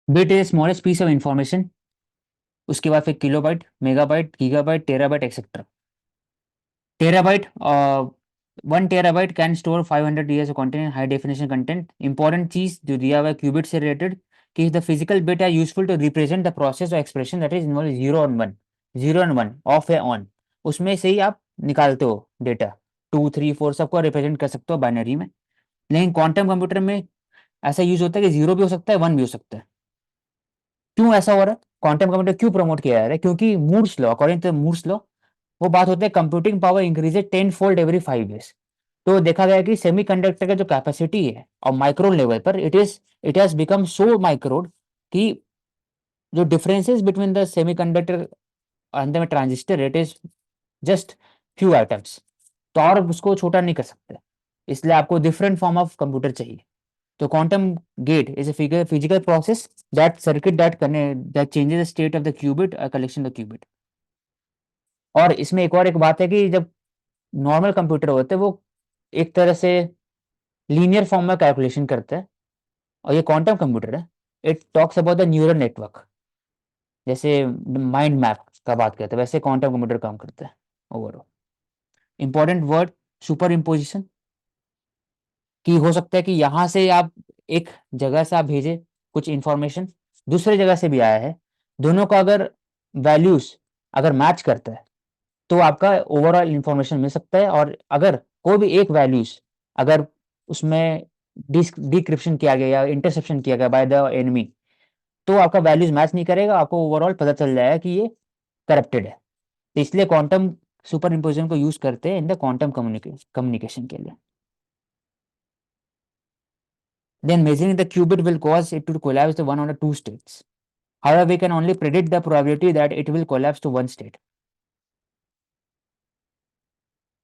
Bit is smallest piece of information. उसके बाद फिर kilobyte, megabyte, gigabyte, terabyte etcetera. Terabyte, 1 terabyte can store 500 years content, high definition content. Important चीज जो दिया हुआ है क्यूबिट से रिलेटेड, कि the physical bit are useful to represent the process और expression that is involve zero on one. Zero and one, off है on, उसमें से ही आप निकालते हो डेटा। 2 3 4 सबको रिप्रेजेंट कर सकते हो बाइनरी में। लेकिन क्वांटम कंप्यूटर में ऐसा यूज होता है कि जीरो भी हो सकता है, वन भी हो सकता है। क्यों ऐसा हो रहा है, क्वांटम कंप्यूटर क्यों प्रमोट किया जा रहा है? क्योंकि Moore's law, according to Moore's law, वो बात होता है computing power increases 10 fold every 5 years। तो देखा गया कि सेमीकंडक्टर का जो कैपेसिटी है और माइक्रोन लेवल पर it has become so micron कि जो डिफरेंसेस बिटवीन द सेमीकंडक्टर अंदर में transistor, it is just few items. तो और उसको छोटा नहीं कर सकते, इसलिए आपको डिफरेंट फॉर्म ऑफ कंप्यूटर चाहिए। तो quantum gate is a physical process that circuit that changes the state of the qubit, a collection of qubit। और इसमें एक और एक बात है कि जब नॉर्मल कंप्यूटर होते हैं वो एक तरह से लीनियर फॉर्म में कैलकुलेशन करते हैं, और ये क्वांटम कंप्यूटर है, it talks about the neural network. जैसे माइंड मैप का बात करते हैं, वैसे क्वांटम कंप्यूटर काम करता है overall. Important word, super imposition, कि हो सकता है कि यहाँ से आप एक जगह से आप भेजे कुछ इंफॉर्मेशन, दूसरे जगह से भी आया है, दोनों का अगर वैल्यूज अगर मैच करता है तो आपका ओवरऑल इंफॉर्मेशन मिल सकता है। और अगर कोई भी एक वैल्यूज अगर उसमें डिक्रिप्शन किया गया या इंटरसेप्शन किया गया बाय द एनिमी, तो आपका वैल्यूज मैच नहीं करेगा, आपको ओवरऑल पता चल जाएगा कि ये करप्टेड है। तो इसलिए क्वांटम सुपर इम्पोजिशन को यूज करते हैं इन द क्वांटम कम्युनिकेशन के लिए। Then measuring the qubit will cause it to collapse to one or two states. However, we can only predict the probability that it will collapse to one state.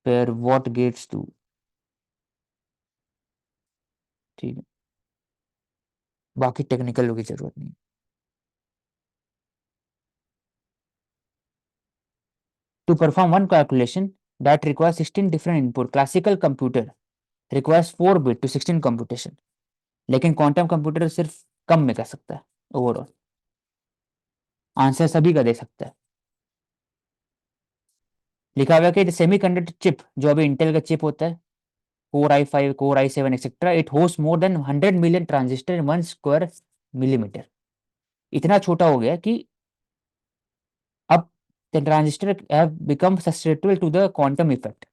Where what gates to, ठीक है, बाकी technical की जरूरत नहीं। To perform one calculation that requires 16 different input, classical computer requires 4 bit to 16 computation। लेकिन quantum computer सिर्फ कम में कर सकता है, ओवरऑल आंसर सभी का दे सकता है। लिखा हुआ है कि सेमीकंडक्टर चिप, जो अभी इंटेल का चिप होता है, core i5, core i7 etcetera, it host more than 100 million transistor in 1 square millimeter। इतना छोटा हो गया कि अब the transistor have become sustainable to the quantum effect.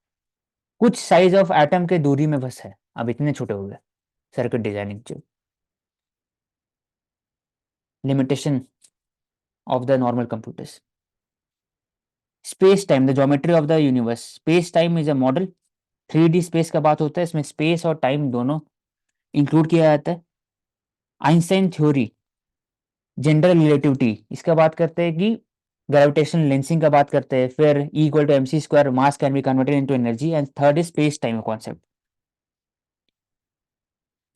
कुछ साइज ऑफ एटम के दूरी में बस है, अब इतने छोटे हो गए circuit designing chip. Limitation of the normal computers. Space time, the geometry of the universe. Space time is a model. 3D space का बात होता है, इसमें स्पेस और टाइम दोनों इंक्लूड किया जाता है। आइंस्टाइन थ्योरी, जनरल रिलेटिविटी, इसका बात करते हैं कि ग्रेविटेशन लेंसिंग का बात करते हैं। फिर E equal to mc² mass can be converted into energy. And third is space time concept,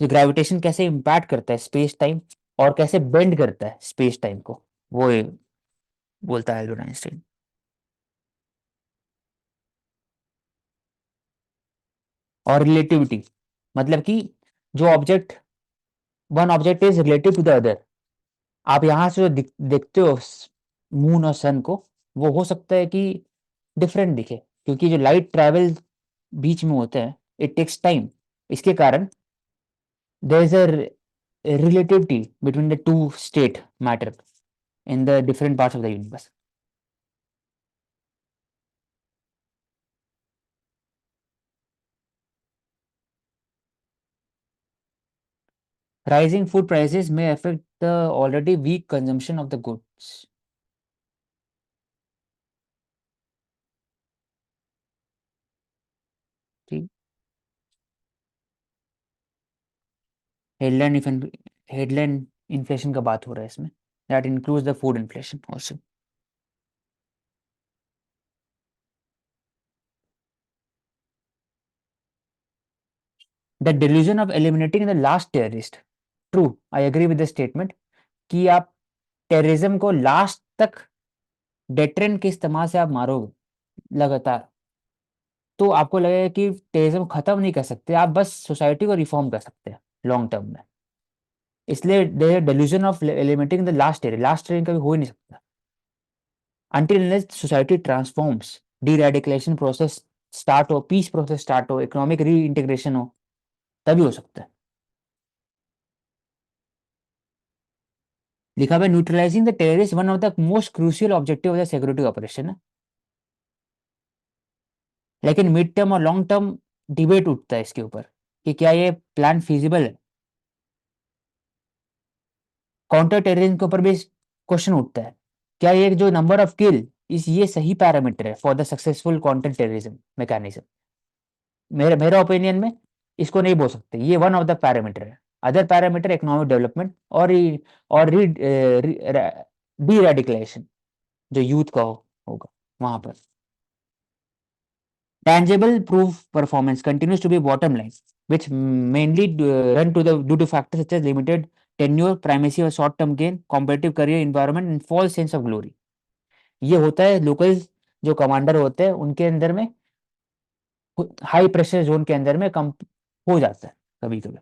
जो ग्रेविटेशन कैसे इम्पैक्ट करता है स्पेस टाइम और कैसे बेंड करता है स्पेस टाइम को, वो ये बोलता है एल्बर्ट आइंस्टाइन। और रिलेटिविटी मतलब कि जो object, one object is relative to the other. आप यहाँ से जो देखते हो मून और सन को, वो हो सकता है कि डिफरेंट दिखे, क्योंकि जो लाइट ट्रैवल बीच में होता है, इट टेक्स टाइम। इसके कारण there is a relativity between the two state matter in the different parts of the universe. Rising food prices may affect the already weak consumption of the goods। ठीक। Headline headline inflation का बात हो रहा है इसमें, that includes the food inflation also. The delusion of eliminating the last terrorist. True, I agree with the statement कि आप terrorism को लास्ट तक डेटरेंट के इस्तेमाल से आप मारोगे लगातार, तो आपको लगेगा कि टेररिज्म खत्म नहीं कर सकते आप, बस सोसाइटी को रिफॉर्म कर सकते हैं लॉन्ग टर्म में। इसलिए डेल्यूजन ऑफ एलिमेंटिंग द लास्ट टेयर कभी हो ही नहीं सकता until unless society transforms, de-radicalization process start हो, पीस प्रोसेस स्टार्ट हो, इकोनॉमिक री इंटीग्रेशन हो, तभी हो सकता है। लिखा हुआ neutralising the terrorist one of the most crucial objective of the security operation है। लेकिन मिड टर्म और लॉन्ग टर्म डिबेट उठता है इसके ऊपर कि क्या ये प्लान फिजिबल है। काउंटर टेररिज्म के ऊपर भी क्वेश्चन उठता है, क्या ये जो नंबर ऑफ किल इस ये सही पैरामीटर है for the successful counter terrorism mechanism. मेरे मेरा ओपिनियन में इसको नहीं बोल सकते, ये वन ऑफ द पैरामीटर है। अदर पैरामीटर इकोनॉमिक डेवलपमेंट और डी रेडिकलेशन जो यूथ का होगा वहां पर। Tangible proof performance continues to be bottom line, which mainly run to the due to factors such as limited tenure, primacy or short-term gain, competitive career environment, and false sense of glory. ये होता है local जो commander होते हैं उनके अंदर में, high pressure zone के अंदर में कम हो जाता है कभी कभी।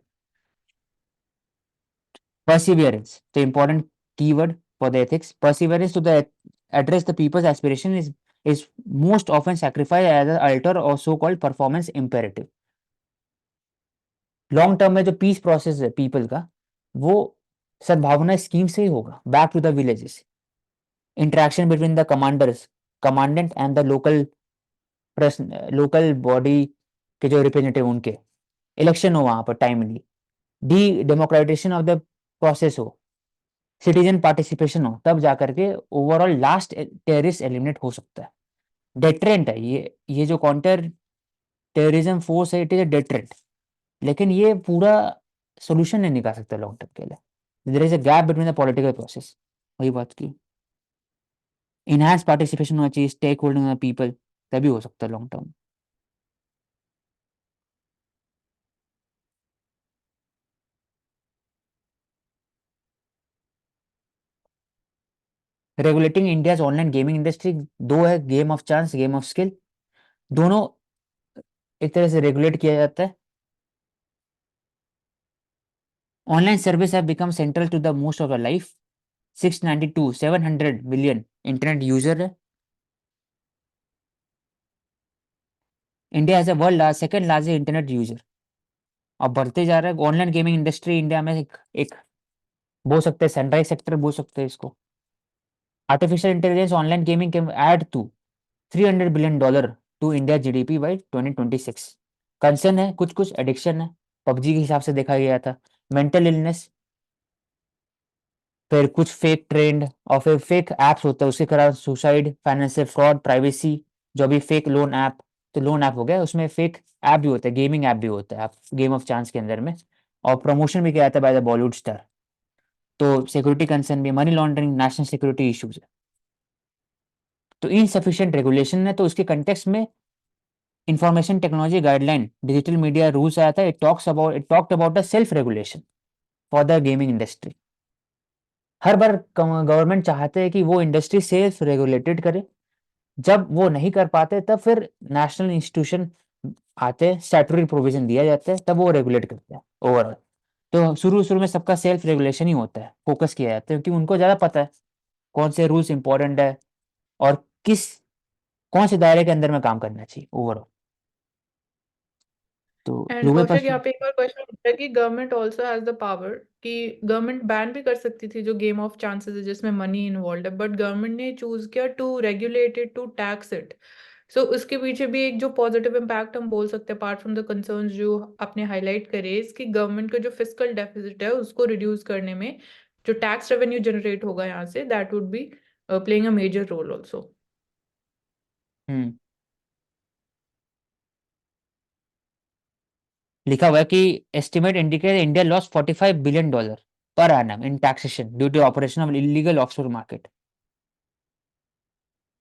Perseverance, the important keyword for the ethics. Perseverance to the address the people's aspiration is most often sacrificed as an altar or so-called performance imperative. Long term में जो पीस प्रोसेस है पीपल का, वो सद्भावना स्कीम से ही होगा। Back to the villages, interaction between the commanders, commandant and the local body के जो रिप्रेजेंटेटिव उनके इलेक्शन हो वहां पर timely, the democratisation of the process हो, सिटीजन पार्टिसिपेशन हो, तब जाकर के ओवरऑल लास्ट टेररिस्ट एलिमिनेट हो सकता है। डेटरेंट है ये जो काउंटर टेररिज्म फोर्स है, इट इज अ डेटरेंट, लेकिन ये पूरा सोल्यूशन नहीं निकाल सकता लॉन्ग टर्म के लिए। There is a gap between the political process, वही बात की। इनहैंस पार्टिसिपेशन होना चाहिए, स्टेक होल्डिंग पीपल, तभी हो सकता है long term. Regulating India's online gaming industry, दो है, game of chance, game of skill, दोनों एक तरह से रेगुलेट किया जाता है। Online service have become central to the most of the life. 692 700 million internet user है। India has a world second largest internet user, अब बढ़ते जा रहा है। ऑनलाइन गेमिंग इंडस्ट्री इंडिया में एक बोल सकते हैं सनराइज सेक्टर बोल सकते हैं इसको। Artificial intelligence online gaming can add to $300 billion to India GDP by 2026। Concern है, कुछ कुछ एडिक्शन है, पबजी के हिसाब से देखा गया था, मेंटल इलनेस, फिर कुछ फेक ट्रेंड और फिर फेक एप्स होता है उसके कारण सुसाइड, फाइनेंशियल फ्रॉड, प्राइवेसी। जो अभी फेक लोन ऐप, तो लोन ऐप हो गया, उसमें फेक ऐप भी होता है, गेमिंग ऐप भी होता है, आप गेम ऑफ चांस के अंदर में, और प्रमोशन भी किया जाता है बाय द बॉलीवुड स्टार। तो सिक्योरिटी कंसर्न भी, money laundering, national security issues है। तो इनसफिशिएंट रेगुलेशन है, तो उसके कंटेक्स्ट में information technology guideline digital media rules आया था। It talked about the self regulation for the gaming industry. Her bar government चाहते हैं कि वो इंडस्ट्री सेल्फ रेगुलेटेड करे, जब वो नहीं कर पाते तब फिर नेशनल इंस्टीट्यूशन आते हैं, स्टैट्यूटरी प्रोविजन दिया जाता है, तब वो रेगुलेट करते हैं ओवरऑल। तो शुरू शुरू में सबका सेल्फ रेगुलेशन ही होता है, फोकस किया जाता है, क्योंकि उनको ज़्यादा पता है कौन से रूल्स इंपॉर्टेंट है और कौन से दायरे के अंदर में काम करना चाहिए ओवरऑल। तो एंड ग्लोबल कौशिक, यहाँ पे एक और क्वेश्चन उठता है कि government also has the power, कि गवर्नमेंट बैन भी कर सकती थी जो गेम ऑफ चांसेस है जिसमें मनी इन्वॉल्व है, बट गवर्नमेंट ने चूज किया to regulate it, to tax it. So उसके पीछे भी एक जो पॉजिटिव इम्पैक्ट हम बोल सकते हैं, अपार्ट फ्रॉम द कंसर्न्स जो आपने हाईलाइट करे, इसकी गवर्नमेंट का जो फिस्कल डेफिसिट है उसको रिड्यूस करने में जो टैक्स रेवेन्यू जनरेट होगा यहाँ से, that would be playing a major role also. हम्म लिखा हुआ है कि estimate indicate India lost $45 billion per annum in taxation due to operation of illegal offshore market.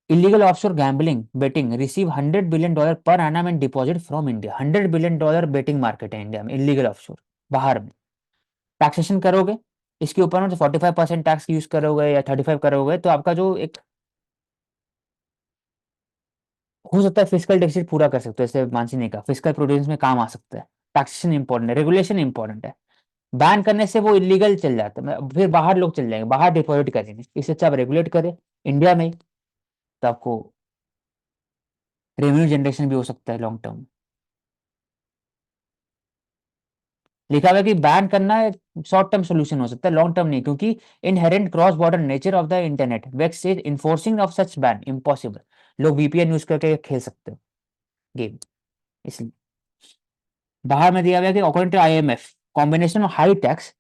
Illegal offshore gambling betting receive $100 billion per annum in deposit from India. $100 billion betting market है India में, illegal offshore, बाहर में। Taxation करोगे इसके ऊपर में, तो 45% tax use करोगे या 35 करोगे, तो आपका जो एक हो सकता है फिजिकल डेफिसिट पूरा कर सकते हो। जैसे मानसी ने कहा, फिजिकल प्रोविजंस में काम आ सकता है। टैक्सेशन इंपॉर्टेंट है, रेगुलेशन इंपॉर्टेंट है, बैन करने से वो इलीगल चल जाता है, फिर बाहर लोग चल जाएंगे, बाहर डिपॉजिट करेंगे। इससे अच्छा आप रेगुलेट करें इंडिया में ही, तो आपको रेवेन्यू जनरेशन भी हो सकता है लॉन्ग टर्म। लिखा हुआ है कि बैन करना शॉर्ट टर्म सोल्यूशन हो सकता है, लॉन्ग टर्म नहीं, क्योंकि inherent cross border nature of the internet makes is enforcing of such ban impossible. लोग वीपीएन यूज करके खेल सकते हो गेम, इसलिए। बाहर में दिया हुआ है कि according to IMF combination of high tax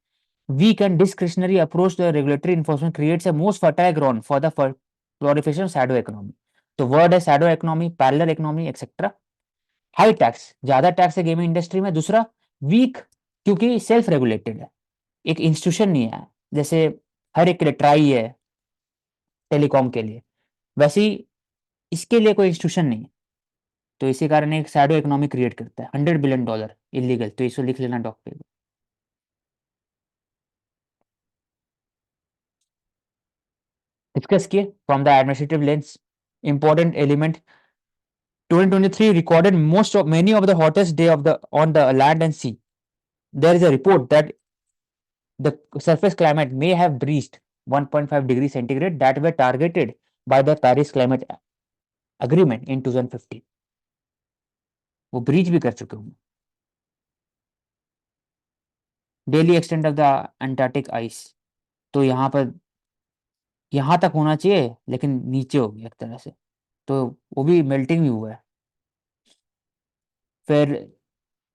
weak and discretionary approach to the regulatory enforcement creates a most fertile ground for the proliferation of shadow economy. तो वर्ड है shadow economy, parallel economy, etc. High tax, ज्यादा tax है gaming industry में। दूसरा week, क्योंकि self regulated है, एक institution नहीं है, जैसे हर एक के लिए ट्राई है टेलीकॉम के लिए, वैसे ही इसके लिए कोई इंस्टीट्यूशन नहीं है। तो इसी कारण एक शैडो इकोनॉमी क्रिएट करता है। $100 बिलियन इलीगल, तो इसको लिख लेना डॉक पे। डिस्कस किए from the administrative lens important element. 2023 recorded many of the hottest day of the on the land and sea. There is a report that the surface climate may have breached 1.5 degrees centigrade that were targeted by the Paris Climate Agreement in 2015. वो breach भी कर चुके होंगे। Daily extent of the Antarctic ice, तो यहाँ पर यहाँ तक होना चाहिए लेकिन नीचे हो गया एक तरह से, तो वो भी मेल्टिंग भी हुआ है। फिर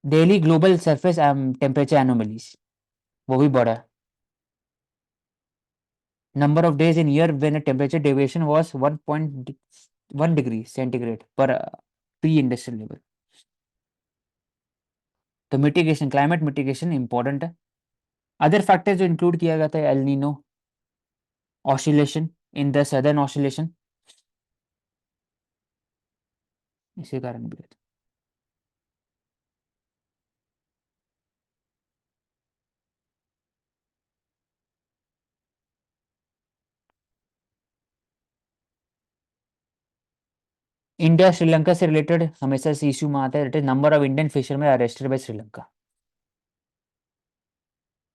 daily global surface temperature anomalies, वो भी बढ़ा है। Number of days in year when a temperature deviation was 1.1 degree centigrade per pre-industrial level. तो मिटिगेशन, क्लाइमेट मिटिगेशन इंपॉर्टेंट है। अदर फैक्टर्स जो इंक्लूड किया गया था, El Nino, oscillation in the southern oscillation, इसी कारण भी है। इंडिया श्रीलंका से रिलेटेड हमेशा से इशू में आता है, number of Indian fisherman arrested by Sri Lanka,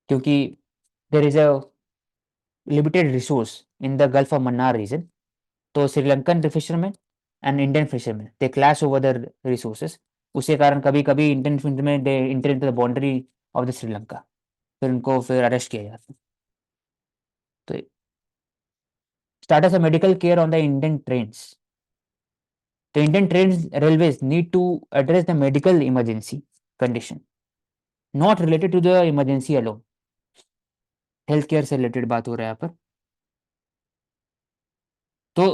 क्योंकि there is a limited resource in the gulf of Mannar region, तो Sri Lankan fisherman and Indian fisherman they clash over the resources. उसी कारण कभी कभी Indian fisherman they enter into the boundary of the Sri Lanka, फिर उनको फिर arrest किया जाता है। तो starts of medical care on the Indian trains, तो Indian train railways need to address the medical emergency condition not related to the emergency alone. Health care से related बात हो रहा है यहाँ पर। तो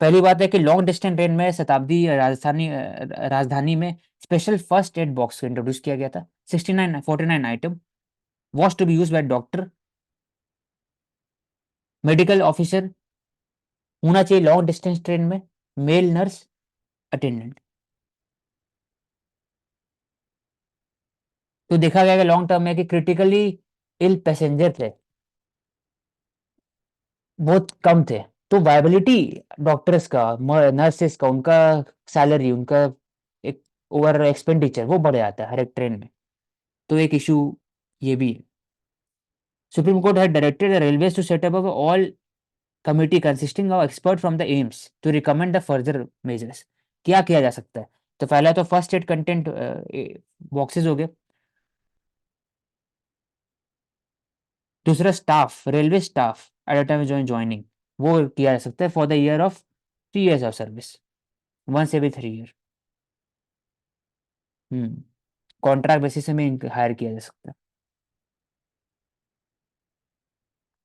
पहली बात है कि लॉन्ग डिस्टेंस ट्रेन में शताब्दी राजधानी में special first aid box introduce किया गया था। 49 item was to be use by doctor, medical officer होना चाहिए लॉन्ग डिस्टेंस ट्रेन में, मेल नर्स, अटेंडेंट। तो देखा गया कि लॉन्ग टर्म में कि क्रिटिकली इल पैसेंजर थे बहुत कम थे, तो वायबिलिटी डॉक्टर्स का, नर्सेस का, उनका सैलरी, उनका एक ओवर एक्सपेंडिचर वो बढ़ जाता है हर एक ट्रेन में, तो एक इशू ये भी है। Supreme Court had directed the railways to set up all committee consisting of expert from the AIIMS to recommend the further measures. क्या किया जा सकता है? तो पहला तो फर्स्ट एड कंटेंट बॉक्सेस हो गए। दूसरा staff, railway staff at a time joining, वो किया जा सकता है for the year of 3 years of service, once every 3 year। Contract basis में हायर किया जा सकता है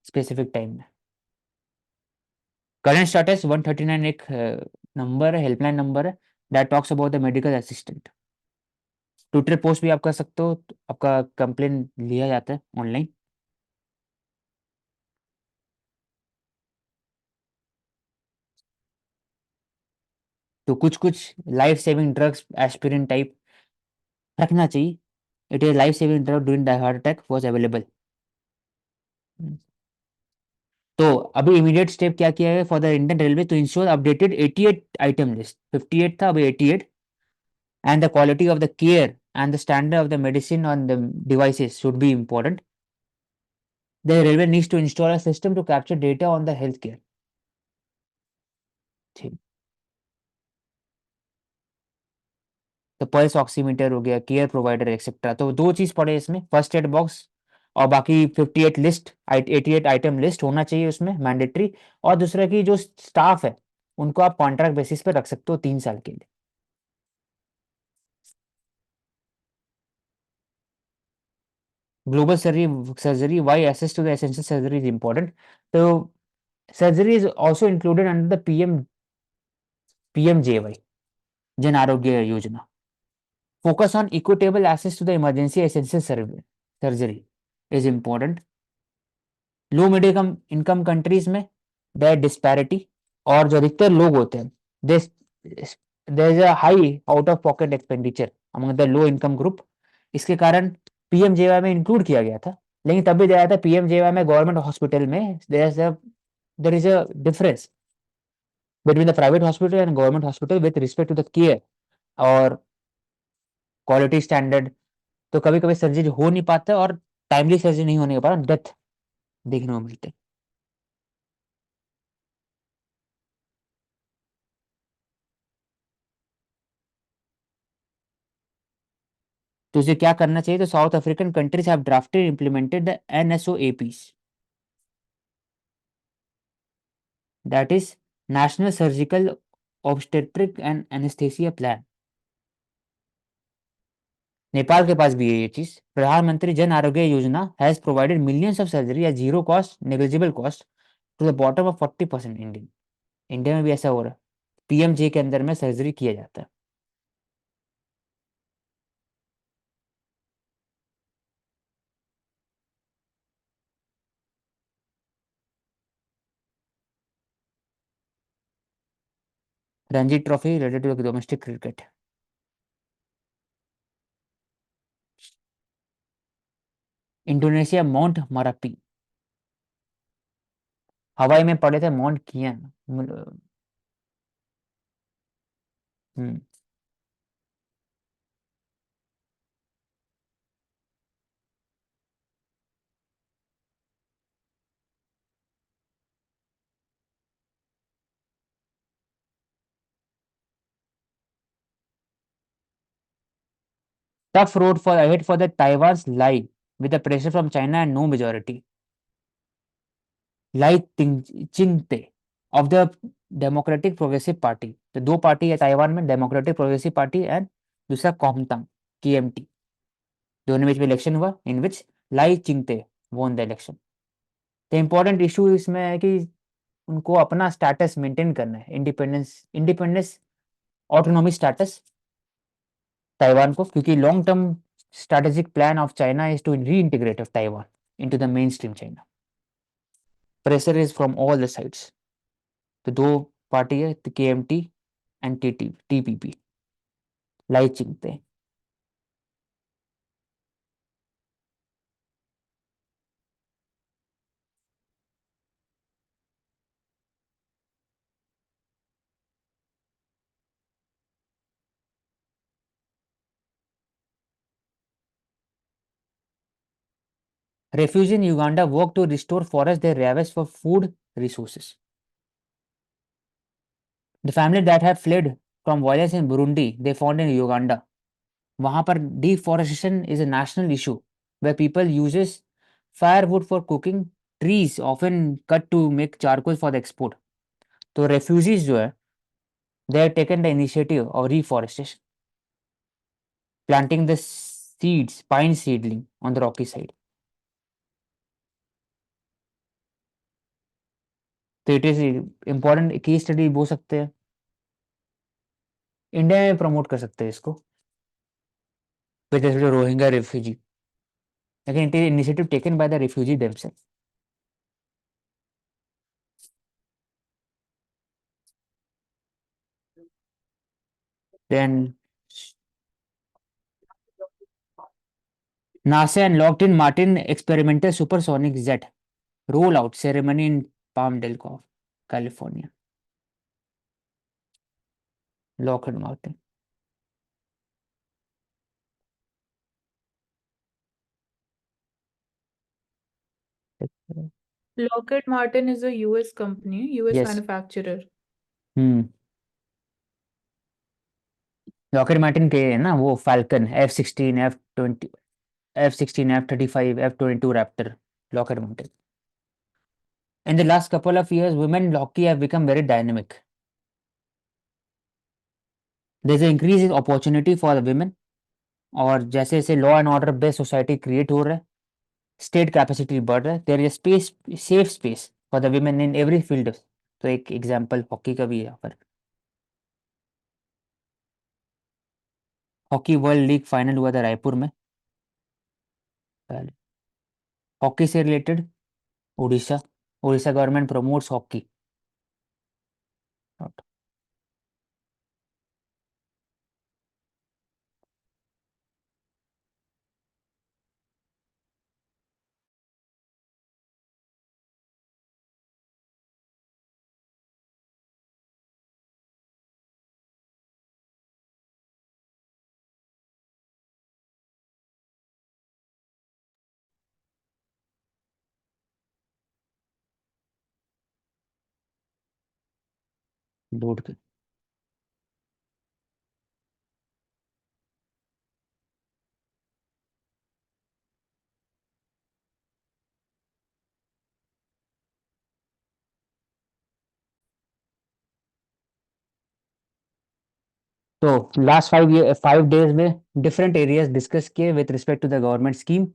स्पेसिफिक टाइम में। करंट स्टेटस 139 एक नंबर है, हेल्पलाइन नंबर है, that talks about the medical assistant. Twitter post भी आप कर सकते हो, तो आपका कंप्लेन लिया जाता है ऑनलाइन। तो कुछ कुछ life saving drugs aspirin type रखना चाहिए। It is life saving drug during the heart attack was available. तो अभी इमीडिएट स्टेप क्या किया है for the Indian railway to ensure updated 88 item list, 58 था अभी 88, and the quality of the care and the standard of the medicine on the devices should be important. The railway needs to install a system to capture data on the healthcare. ठीक। तो pulse oximeter हो गया, care provider etcetera. तो दो चीज पड़े इसमें, first aid box और बाकी 58 लिस्ट, 88 आइटम लिस्ट होना चाहिए उसमें मैंडेटरी। और दूसरा की जो स्टाफ है उनको आप कॉन्ट्रैक्ट बेसिस पे रख सकते हो 3 साल के लिए। Global surgery why access to the essential surgery is important. तो surgery is also included under the PMJAY, Jan Arogya योजना। Focus on equitable access to the emergency essential surgery is important. Low middle income countries में there disparity, और जो अधिकतर लोग होते हैं this there is a high out of pocket expenditure among the low income group. इसके कारण PMJY में इंक्लूड किया गया था। लेकिन तब भी दिया था पीएमजेवाई में गवर्नमेंट हॉस्पिटल में there is a difference between the private hospital and government hospital with respect to the care और क्वालिटी स्टैंडर्ड। तो कभी कभी सर्जरी हो नहीं पाता और टाइमली सर्जरी नहीं होने के बाद डेथ देखने को मिलते हैं। तो इसे क्या करना चाहिए? तो South African countries have drafted implemented the NSOAPs, that is national surgical obstetric and anaesthesia plan. Nepal के पास भी है ये चीज। प्रधानमंत्री Jan Arogya Yojana has provided millions of surgery at zero cost, negligible cost to the bottom of 40% Indian. India में भी ऐसा हो रहा है, पीएमजे के अंदर में सर्जरी किया जाता है। Ranji trophy related to domestic cricket. Indonesia mount Marapi, Hawaii में पड़े थे माउंट कियन। हम्म। Tough road for ahead for the Taiwan's Lai, with the pressure from China and no majority. Lai Ching-te of the Democratic Progressive Party. तो दो party है Taiwan में, democratic progressive party and दूसरा कॉमतंग KMT. दोनों बीच में election हुआ इन विच लाई Chingte won the election. तो important issue इसमें है कि उनको अपना स्टेटस मेंटेन करना है, इंडिपेंडेंस ऑटोनॉमी स्टेटस ताइवान को, क्योंकि long term strategic plan of China is to reintegrate of Taiwan into the mainstream China. Pressure is from all the sides. तो दो पार्टी है, KMT and TPP, lie Chingte. Refugees in Uganda work to restore forests they ravaged for food resources. The family that had fled from violence in Burundi, they found in Uganda. वहां पर deforestation is a national issue where people uses firewood for cooking, trees often cut to make charcoal for the export. तो refugees जो है they have taken the initiative of reforestation, planting the seeds, pine seedling on the rocky side. तो it is important case study बोल सकते हैं, India में promote कर सकते हैं इसको विद रोहिंग्या रिफ्यूजी, लेकिन it is initiative taken by the refugee themself. Then NASA and Lockheed Martin experimental supersonic jet rollout ceremony in Palmdale, California. Lockheed Martin. Lockheed Martin is a US company, US yes. manufacturer. Lockheed Martin के है ना वो falcon F-16 F-20 F-16 F-35 F-22 Raptor Lockheed Martin. In the last couple of years, women in hockey have become very dynamic. There's an increase in opportunity for the women. और जैसे जैसे law and order based society create हो रहा है, state capacity बढ़ रहा है, there is space, safe space for the women in every field. तो एक एग्जांपल हॉकी का भी है यहाँ पर. हॉकी वर्ल्ड लीग फाइनल हुआ था रायपुर में. हॉकी से related Orissa, Orissa government promotes hockey. Board के तो लास्ट 5 डेज में डिफरेंट एरियाज डिस्कस किए with respect to the government scheme.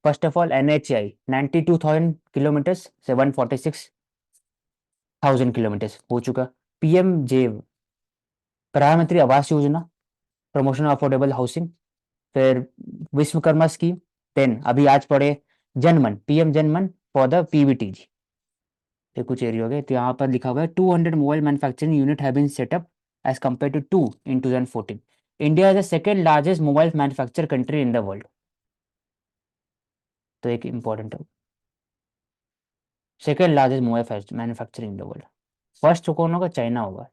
First of all NHAI 92,000 kilometres से 146,000 किलोमीटर्स हो चुका. PMJAY प्रधानमंत्री Awas Yojana, promotion of affordable housing. फिर विश्वकर्मा स्कीम. देन अभी आज पढ़े जनमन, PM Janman for the PVTG. ये कुछ एरिया हो गए. तो यहाँ पर लिखा हुआ है 200 mobile manufacturing unit have been setup as compare to 2 in 2014. India is the second largest mobile manufacture country in the world. तो एक इंपॉर्टेंट है, second largest mobile manufacturing in the world. First कौन होगा? चाइना होगा.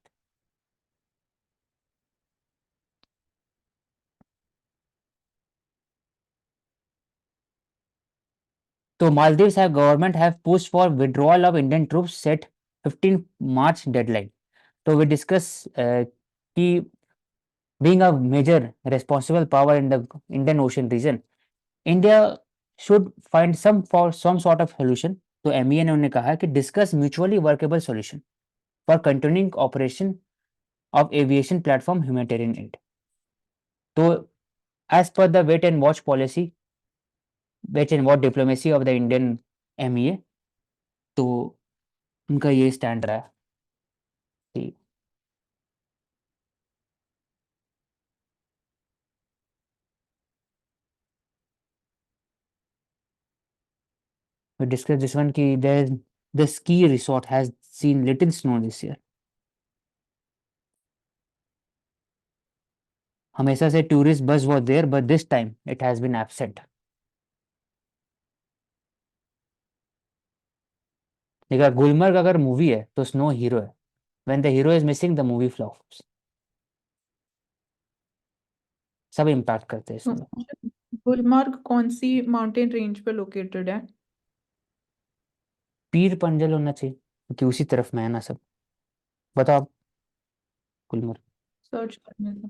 तो Maldives have government have pushed for withdrawal of Indian troops set 15 March deadline. तो we discuss कि being a major responsible power in the Indian Ocean region, India should find some sort of solution. तो MEA ने उन्हें कहा कि discuss mutually workable solution for continuing operation of aviation platform humanitarian aid. तो as per the wait and watch policy, wait and watch diplomacy of the Indian MEA, तो उनका ये stand रहा है कि we discussed this one कि the ski resort has seen little snow this year. हमेशा से tourist bus was there but this time it has been absent. देखा, गुलमर्ग अगर मूवी है तो स्नो हीरो है. When the hero is missing the movie flops. सब impact करते हैं इसमें. गुलमर्ग कौन सी माउंटेन रेंज पे लोकेटेड है? पीर पंजल होना चाहिए क्योंकि उसी तरफ में है ना सब. बताओ आप. गुलमर्ग. सर्च करने का.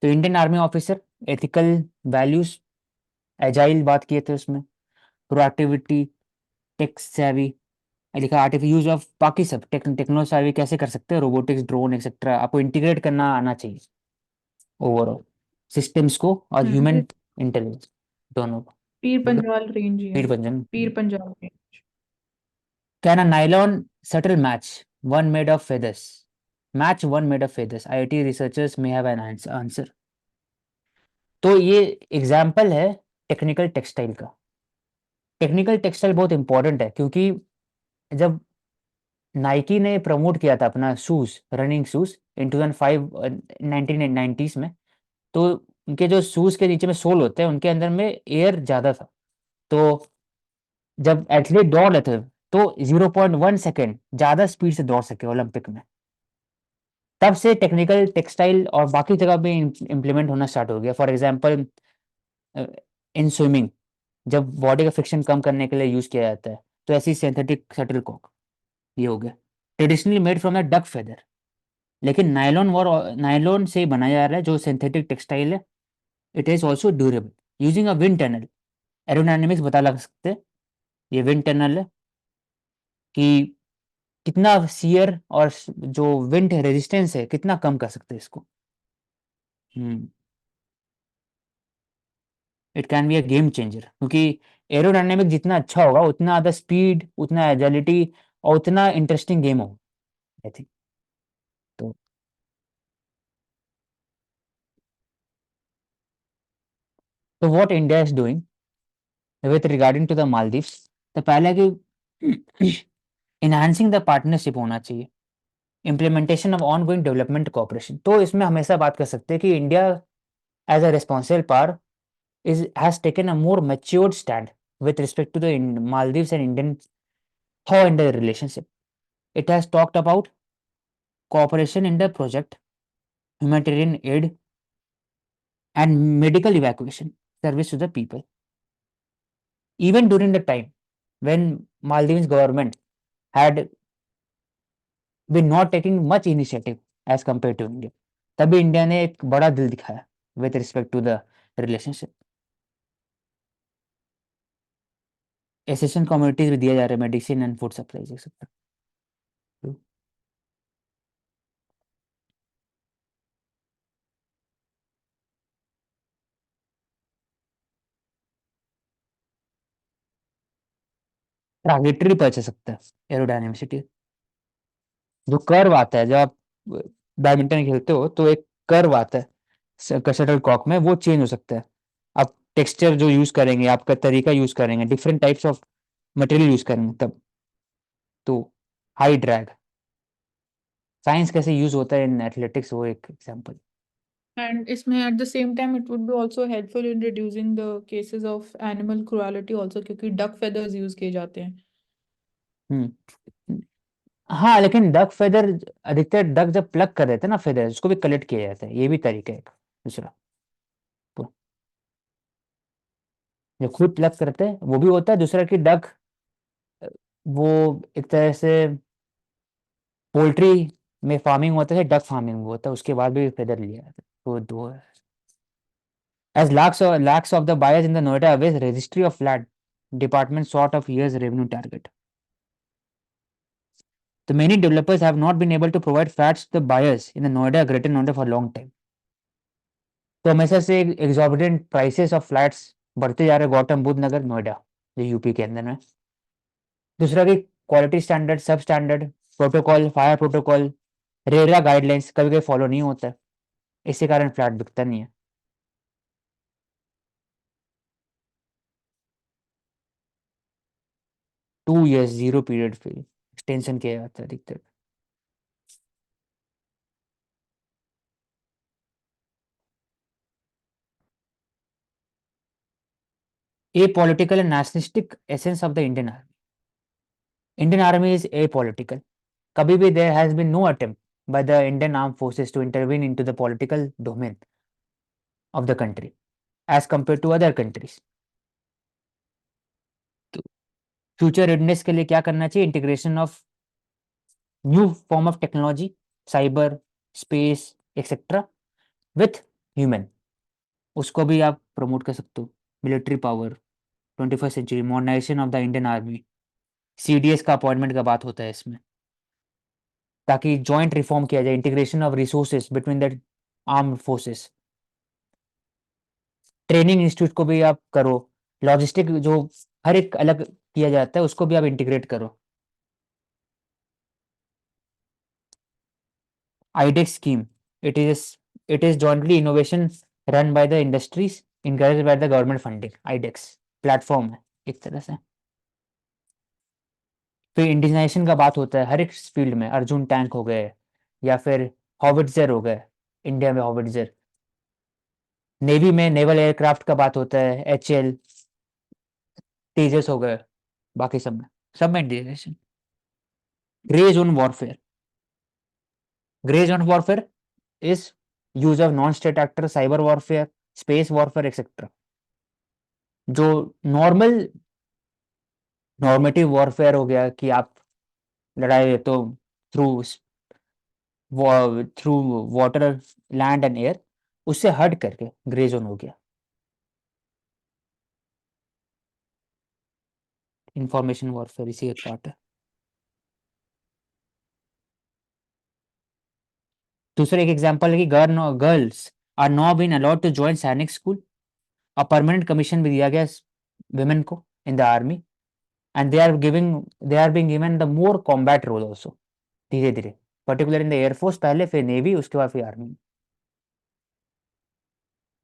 तो Indian army officer, ethical values, agile बात किए थे उसमें, प्रोएक्टिविटी, टेक सेवी, लिखा आर्टिफिशियल यूज ऑफ बाकी सब टेक्नो सेवी कैसे कर सकते हैं, रोबोटिक्स, ड्रोन एक्सेट्रा. आपको इंटीग्रेट करना आना चाहिए ओवरऑल सिस्टम्स को और ह्यूमन इंटेलिजेंस दोनों को. पीर पंजाल रेंज ही है. पीर पंजन. Pir Panjal range. Can a nylon shuttle match one made of feathers? Match one made of feathers. IIT researchers may have an answer. तो ये एग्जाम्पल है टेक्निकल टेक्सटाइल का. टेक्निकल टेक्सटाइल बहुत इंपॉर्टेंट है क्योंकि जब नाइकी ने प्रमोट किया था अपना shoes, running shoes in 2005 1990s में, तो उनके जो शूज के नीचे में सोल होते हैं उनके अंदर में एयर ज़्यादा था. तो जब एथलीट दौड़ रहे थे तो 0.1 सेकेंड ज़्यादा स्पीड से दौड़ सके ओलंपिक में. तब से टेक्निकल टेक्सटाइल और बाकी जगह पे इम्प्लीमेंट होना स्टार्ट हो गया. फॉर एग्जांपल इन स्विमिंग, जब बॉडी का फ्रिक्शन कम करने के लिए यूज किया जाता है, तो ऐसी सिंथेटिक शटल कॉक, ये हो गया। Traditionally made from the duck feather, लेकिन नायलॉन से बनाया जा रहा है जो सिंथेटिक टेक्सटाइल है। It is also durable using a wind tunnel. Aerodynamics पता लग सकते हैं, ये विंड टनल है कि कितना सियर और जो विंड रेजिस्टेंस है कितना कम कर सकते हैं इसको। It can be a game changer, क्योंकि एरोडायनेमिक जितना अच्छा होगा उतना ज़्यादा स्पीड, उतना एजिलिटी और उतना इंटरेस्टिंग गेम होगा, आई थिंक। तो what India is doing with regarding to the Maldives, तो पहले कि इनहांसिंग द पार्टनरशिप होना चाहिए, implementation of on going development cooperation. तो इसमें हमेशा बात कर सकते हैं कि India as a responsible part is has taken a more matured stand with respect to the Maldives and Indian how in the relationship. It has talked about cooperation in the project, humanitarian aid, and medical evacuation service to the people. Even during the time when Maldives government had been not taking much initiative as compared to India, तभी India ने एक बड़ा दिल दिखाया with respect to the relationship. एसेशन communities भी दिया जा रहा है medicine and food supplies etcetera. Trajectory पहुंच सकता है एरोडायनेमिसिटी, जो कर्व आता है जब आप बैडमिंटन खेलते हो तो एक कर्व आता है शटल कॉक में, वो चेंज हो सकता है। आप टेक्सचर जो यूज करेंगे, आपका तरीका यूज करेंगे, different types of material use करेंगे तब। तो हाई ड्रैग, साइंस कैसे यूज होता है इन एथलेटिक्स, वो एक एग्जांपल। And इसमें at the same time it would be also helpful in reducing the cases of animal cruelty also, क्योंकि duck feathers use किए जाते हैं। हम्म। हाँ, लेकिन डक फेदर, अधिकतर डक जब प्लग कर देते हैं ना फेदर, उसको भी कलेक्ट किया जाता है, ये भी तरीका है एक दूसरा। तो जो खुद प्लग करते हैं वो भी होता है, दूसरा कि डक, वो एक तरह से पोल्ट्री में फार्मिंग होता है, डक फार्मिंग होता है, उसके बाद भी फेदर लिया जाता है, तो दो है। As lakhs of the buyers in the Noida West registry of flat department sort of year's revenue target. The many developers have not been able to provide flats to the buyers in the Noida, Greater Noida for a long time. तो हमेशा से एग्जॉर्बिडेंट prices of flats बढ़ते जा रहे हैं गौतम बुद्ध नगर, नोएडा, जो UP के अंदर में। दूसरा कि क्वालिटी स्टैंडर्ड, सब standard, protocol, fire protocol, RERA guidelines कभी कभी फॉलो नहीं होता है, इसी कारण फ्लैट बिकता नहीं है। 2 years जीरो पीरियड फिर एक्सटेंशन किया जाता है अधिकतर। Apolitical and nationalistic essence of the Indian army. Indian army is a political, कभी भी there has been no attempt by the Indian Armed Forces to intervene into the political domain of the country as compared to other countries. तो future readiness के लिए क्या करना चाहिए? Integration of new form of technology, cyber, space etcetera with human, उसको भी आप promote कर सकते हो। Military power, 21st century modernisation of the Indian army, CDS का अपॉइंटमेंट का बात होता है इसमें, ताकि जॉइंट रिफॉर्म किया जाए, integration of resources between the armed forces. Training institute को भी आप करो, लॉजिस्टिक जो हर एक अलग किया जाता है उसको भी आप इंटीग्रेट करो। IDEX scheme, it is jointly innovation run by the industries encouraged by the government funding। IDEX platform है एक तरह से। फिर इंडिजनाइजेशन का बात होता है हर एक फील्ड में, अर्जुन टैंक हो गए या फिर हॉविट्जर हो गए, इंडिया में हॉविट्जर। नेवी में नेवल एयरक्राफ्ट का बात होता है, HL, तेजस हो गए, बाकी सब में indigenisation. Grey zone warfare, grey zone warfare is use of non-state actor, cyber warfare, space warfare, etc. जो नॉर्मल नॉर्मेटिव वॉरफेयर हो गया कि आप लड़ाई तो through through water, land and air, उससे हट करके ग्रे जोन हो गया। इंफॉर्मेशन वॉरफेयर इसी एक पार्ट है। दूसरा एक एग्जांपल है कि girls are not been allowed to join Sainik school. और परमानेंट कमीशन भी दिया गया women को in the army, and they are being given the more combat role also, धीरे धीरे, पर्टिकुलर इन द एयरफोर्स पहले, फिर नेवी, उसके बाद फिर आर्मी।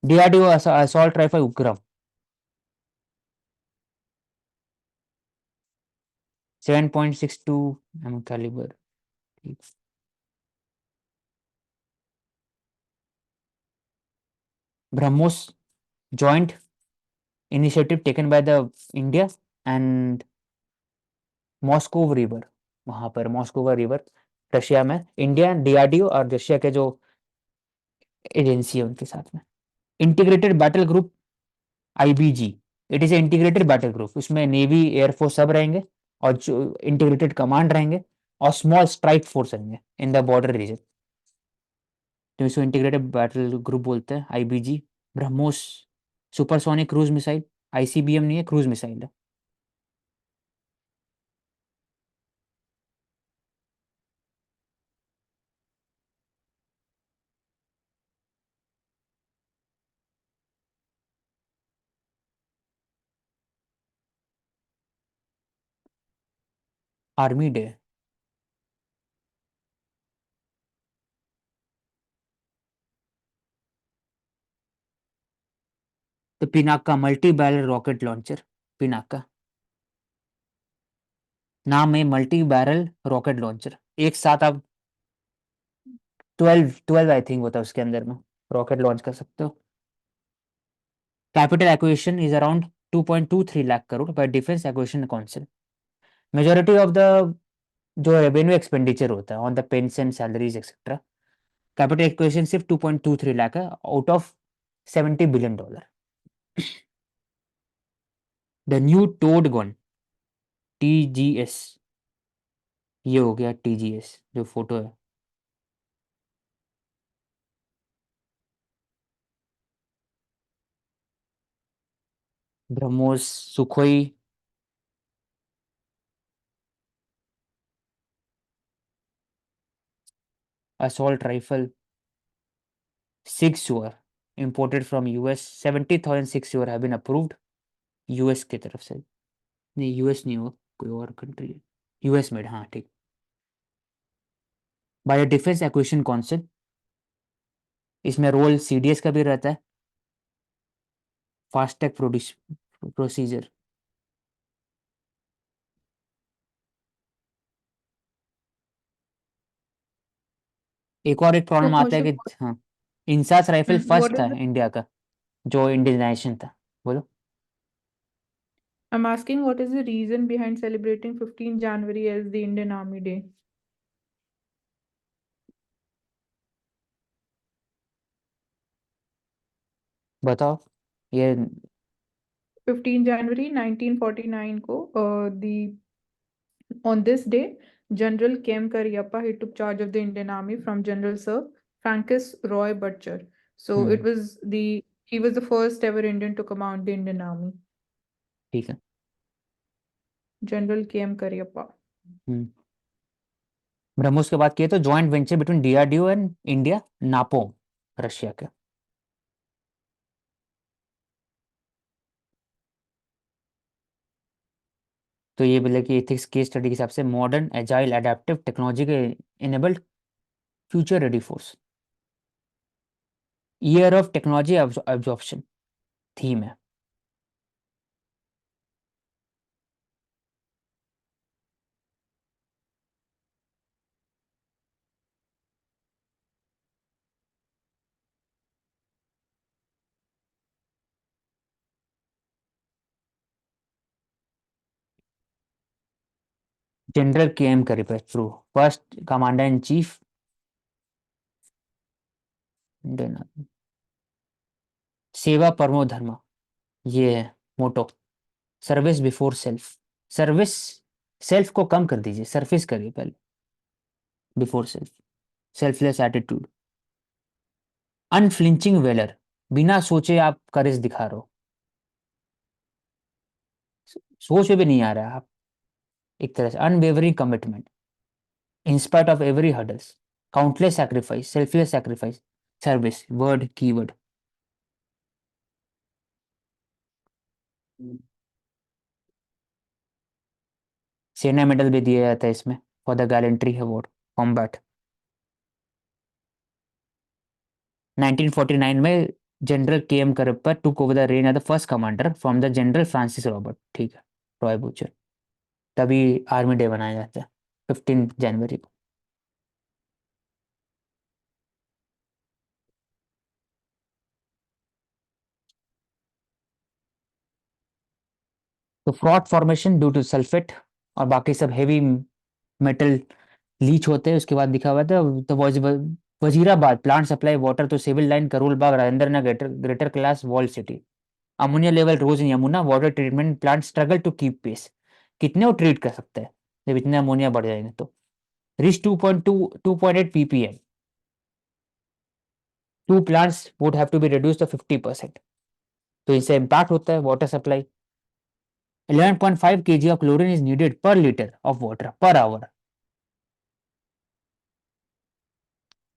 डीआरडीओ असॉल्ट राइफल उपग्रह 7.62 mm caliber। BrahMos joint initiative taken by the India and Moscow river, वहां पर मॉस्को रिवर रशिया में, इंडिया डीआरडीओ और रशिया के जो एजेंसी है उनके साथ में। Integrated battle group IBG, it is a integrated battle group, उसमें नेवी एयरफोर्स सब रहेंगे, और जो इंटीग्रेटेड कमांड रहेंगे, और स्मॉल स्ट्राइक फोर्स रहेंगे इन द बॉर्डर रीजन, तो इसको इंटीग्रेटेड बैटल ग्रुप बोलते हैं IBG. BrahMos supersonic cruise missile, ICBM नहीं है, क्रूज मिसाइल है। आर्मी डे, तो Pinaka multi barrel rocket launcher, Pinaka नाम है, मल्टी बैरल रॉकेट लॉन्चर, एक साथ आप 12 आई थिंक होता है उसके अंदर में, रॉकेट लॉन्च कर सकते हो। Capital acquisition is around 2.23 lakh crore by defence acquisition council. Majority of the जो रेवेन्यू एक्सपेंडिचर होता है on the pension salaries etcetera, capital acquisition सिर्फ 2.23 लाख है out of $70 billion. The new towed gun TGS, ये हो गया टीजीएस जो फोटो है। BrahMos Sukhoi assault rifle 6 imported from US, 70,000 6 have been approved US की तरफ से। नहीं, यूएस नहीं हुआ, कोई और कंट्री है, यूएस मेड, हाँ ठीक। बाय डिफेंस एक्विजिशन काउंसिल, इसमें रोल सीडीएस का भी रहता है, फास्ट ट्रैक प्रोसीजर। एक और एक So प्रॉब्लम आता है Kaushik, कि हाँ, INSAS rifle what first is था the, इंडिया का, जो इंडियनाइजेशन था। बोलो। I'm asking what is the reason behind celebrating 15 January as the Indian Army Day? बताओ ये। 15 January 1949 को the on this day General Kem Kariappa he took charge of the Indian Army from General Sir Francis Roy Butcher. So it hmm, was the he was the first ever Indian to command the Indian Army. ठीक है। General Kem Kariappa. हम्म, ब्रह्मोस की बात किए तो joint venture between DRDO and India, नापो Russia के। तो ये बोले कि एथिक्स केस स्टडी के हिसाब से मॉडर्न एजाइल एडेप्टिव टेक्नोलॉजी के enabled future ready force, year of technology absorption theme है। General K M Cariappa through first commander in chief Indian army, सेवा परमो धर्म, ये है motto, service before self. Service, self को कम कर दीजिए, सर्विस करिए पहले, before self. Selfless attitude. Unflinching valour, बिना सोचे आप करेज दिखा रहे हो, सोच में भी नहीं आ रहा है आप, एक तरह से unwavering commitment, in spite of every hurdles, countless sacrifice, selfless sacrifice, service, word keyword. Sena medal भी दिया जाता है इसमें, for the gallantry award, combat. 1949 में general K M Cariappa took over the reins as the first commander from the general Francis Robert, ठीक है, Roy Bucher. तभी army day मनाया जाता है 15 जनवरी को। तो fraud formation due to sulphate और बाकी सब हेवी मेटल लीच होते हैं, उसके बाद दिखा हुआ था तो वजीराबाद प्लांट सप्लाई वाटर तो civil line, Karol Bagh, Rajendra Nagar, greater greater class, wall city. Ammonia level rose in Yamuna, water treatment plant struggle to keep pace. कितने वो ट्रीट कर सकते हैं जब इतने अमोनिया बढ़ जाएंगे तो। Reach 2.8 ppm, two plants would have to be reduce to 50%, तो इससे इम्पैक्ट होता है water supply. 11.5 kg of chlorine is needed per liter of water per hour।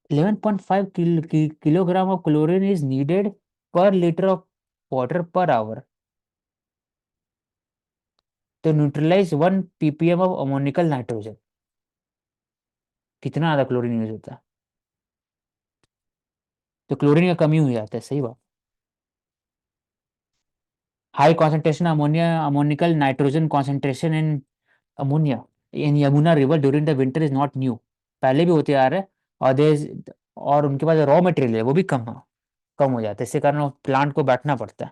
11.5 kilogram of chlorine is needed per liter of water per hour to neutralize 1 ppm of ammonical nitrogen। कितना ज्यादा chlorine use होता है, तो chlorine का कमी हो जाता है, सही बात। High concentration ammonia, ammoniacal nitrogen concentration in ammonia in Yamuna river during the winter is not new, पहले भी होते आ रहे हैं। और और उनके पास रॉ मटेरियल है वो भी कम हो जाता है, इससे कारण प्लांट को बैठना पड़ता है,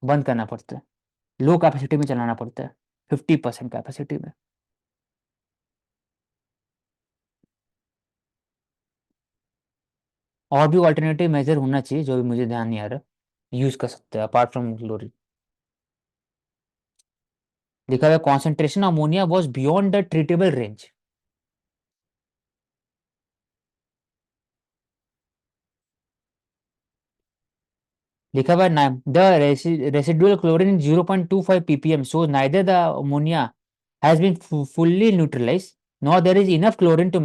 बंद करना पड़ता है, लो कैपेसिटी में चलाना पड़ता है, 50% कैपेसिटी में। और भी ऑल्टरनेटिव मेजर होना चाहिए जो भी मुझे ध्यान नहीं आ रहा, यूज कर सकते हैं अपार्ट फ्रॉम क्लोरीन। लिखा हुआ concentration ammonia was beyond the treatable range. लिखा हुआ the residual chlorine 0.25 ppm, so neither the ammonia has been fully neutralized nor there is enough chlorine to